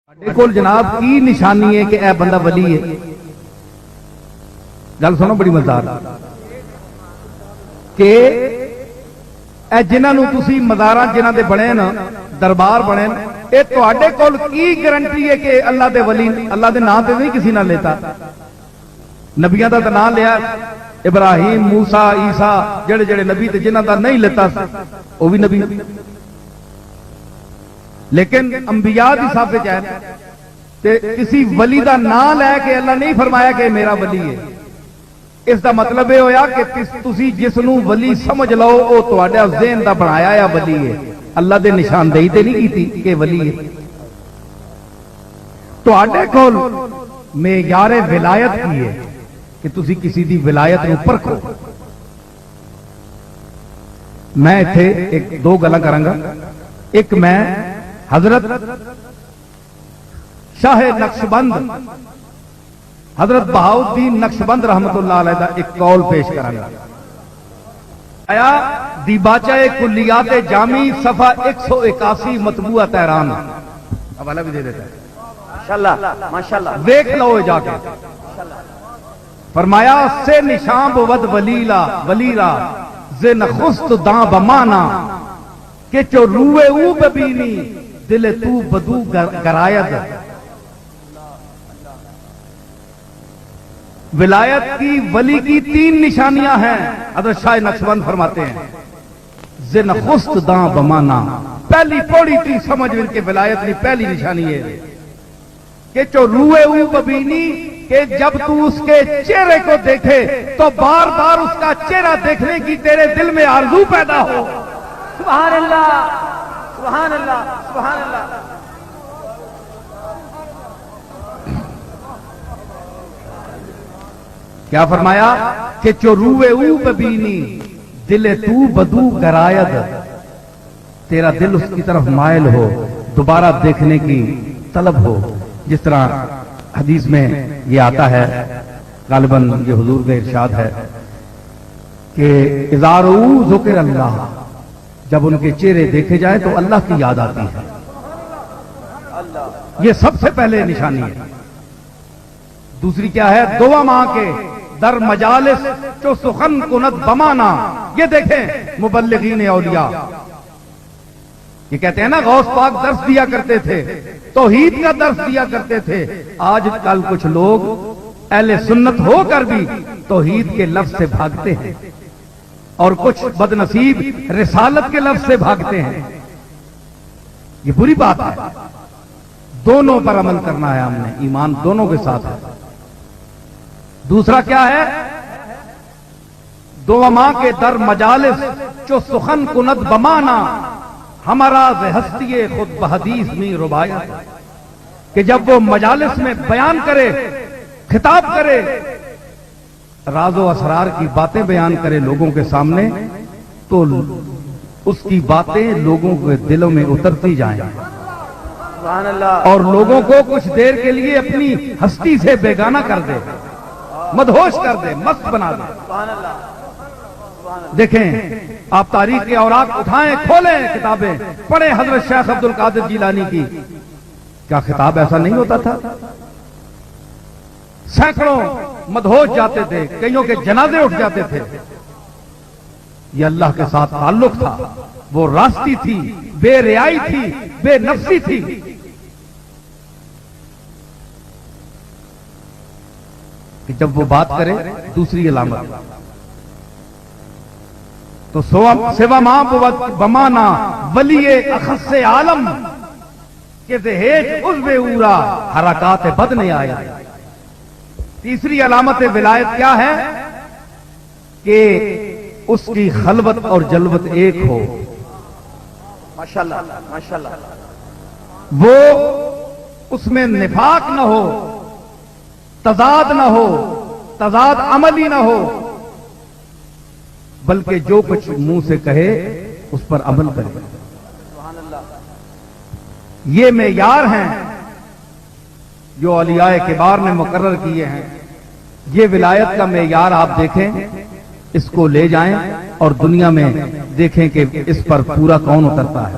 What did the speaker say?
کول جناب کی نشانی ہے کہ اے بندہ ولی ہے؟ گل سنو بڑی مزدار کہ اے جنہاں نو تسی مزاراں جنہاں دے بنے نا دربار بنے اے تواڈے کول کی گارنٹی ہے کہ اللہ دے ولی اللہ دے نام تے نہیں کسی نہ لیتا؟ نبیاں دا نام لیا ابراہیم موسیٰ عیسیٰ جڑے جڑے نبی تے جنہاں دا نہیں لیتا وہ بھی نبی لیکن انبیاء دی صاف ہے تے کسی ولی دا نام لے کے اللہ نہیں فرمایا کہ میرا ولی ہے۔ اس دا مطلب یہ ہویا کہ تسی جس نو ولی سمجھ لو او تواڈے ذہن دا بنایا یا ولی ہے، اللہ دے نشاندہی تے نہیں کیتی کہ ولی ہے۔ تواڈے کول معیار ولایت کی ہے کہ تسی کسی دی ولایت نو پرکھو۔ میں ایتھے ایک دو گلاں کراں گا۔ ایک میں حضرت شاہ نقشبند حضرت بہاؤالدین نقشبند رحمت اللہ علیہ دا ایک قول پیش کرانگا۔ آیا دیباچہ کلیات جامی صفحہ 181 مطبوعہ تہران، حوالہ بھی دے دیتا ہے ماشاءاللہ دیکھ لو جا کے۔ فرمایا سے نشان بود ولیلا ز نخست داں بمانا کہ چو روئے او ببینی دل تو بدو گرایت۔ ولایت کی ولی کی تین نشانیاں ہیں، حضرت شاہ نقشبند فرماتے ہیں ز نخست داں بمانا، پہلی پوڑی تھی سمجھ ان کے ولایت کی پہلی نشانی ہے کہ چو روئے او ببینی کہ جب تو اس کے چہرے کو دیکھے تو بار بار اس کا چہرہ دیکھنے کی تیرے دل میں آرزو پیدا ہو۔ سبحان اللہ سبحان اللہ سبحان اللہ۔ کیا فرمایا کہ چو روئے او ببینی دل تو بدو گرایت، تیرا دل اس کی طرف مائل ہو، دوبارہ دیکھنے کی طلب ہو۔ جس طرح حدیث میں یہ آتا ہے، غالباً یہ حضور کا ارشاد ہے کہ اذا رؤوا ذکر اللہ، جب ان کے چہرے دیکھے جائیں تو اللہ کی یاد آتی ہے۔ یہ سب سے پہلے نشانی ہے۔ دوسری کیا ہے؟ دعا ماں کے در مجالس چو سخن کند بمانا۔ یہ دیکھیں مبلغین اولیاء یہ کہتے ہیں نا غوث پاک درس دیا کرتے تھے، توحید کا درس دیا کرتے تھے۔ آج کل کچھ لوگ اہل سنت ہو کر بھی توحید کے لفظ سے بھاگتے ہیں اور کچھ بد نصیب رسالت کے لفظ سے بھاگتے ہیں۔ یہ بری بات ہے، دونوں پر عمل کرنا ہے، ہم نے ایمان دونوں کے ساتھ ہے۔ دوسرا کیا ہے؟ دو ماں کے در مجالس چو سخن کند بمانا، ہمارا ہستی خود بحدیث میں ربایت، کہ جب وہ مجالس میں بیان کرے، خطاب کرے، راز و اسرار کی باتیں بیان کرے لوگوں کے سامنے، تو اس کی باتیں لوگوں کے دلوں میں اترتی جائیں اور لوگوں کو کچھ دیر کے لیے اپنی ہستی سے بیگانہ کر دے، مدہوش کر دے، مست بنا دے۔ دیکھیں آپ تاریخ کے اوراق اٹھائیں، کھولیں کتابیں، پڑھیں حضرت شیخ عبد القادر جیلانی کی، کیا خطاب ایسا نہیں ہوتا تھا؟ سینکڑوں مدہوش جاتے تھے، کئیوں کے جنازے اٹھ جاتے تھے۔ یہ اللہ کے ساتھ تعلق تھا، وہ راستی تھی، بے ریائی تھی، بے نفسی تھی۔ کہ جب وہ بات کرے، دوسری علامت تو سوا ماں بمانا ولی اخص عالم کہ دہیج عضو اورا حرکات بد نے آیا۔ تیسری علامت ولایت کیا ہے؟ کہ اس کی خلوت اور جلوت ایک ہو۔ ماشاءاللہ ماشاءاللہ، وہ اس میں نفاق نہ ہو، تضاد نہ ہو، تضاد عملی نہ ہو، بلکہ جو کچھ منہ سے کہے اس پر عمل کرے۔ یہ معیار ہیں جو اولیاء کبار نے مقرر کیے ہیں۔ یہ ولایت کا معیار آپ دیکھیں، اس کو لے جائیں اور دنیا میں دیکھیں کہ اس پر پورا کون اترتا ہے۔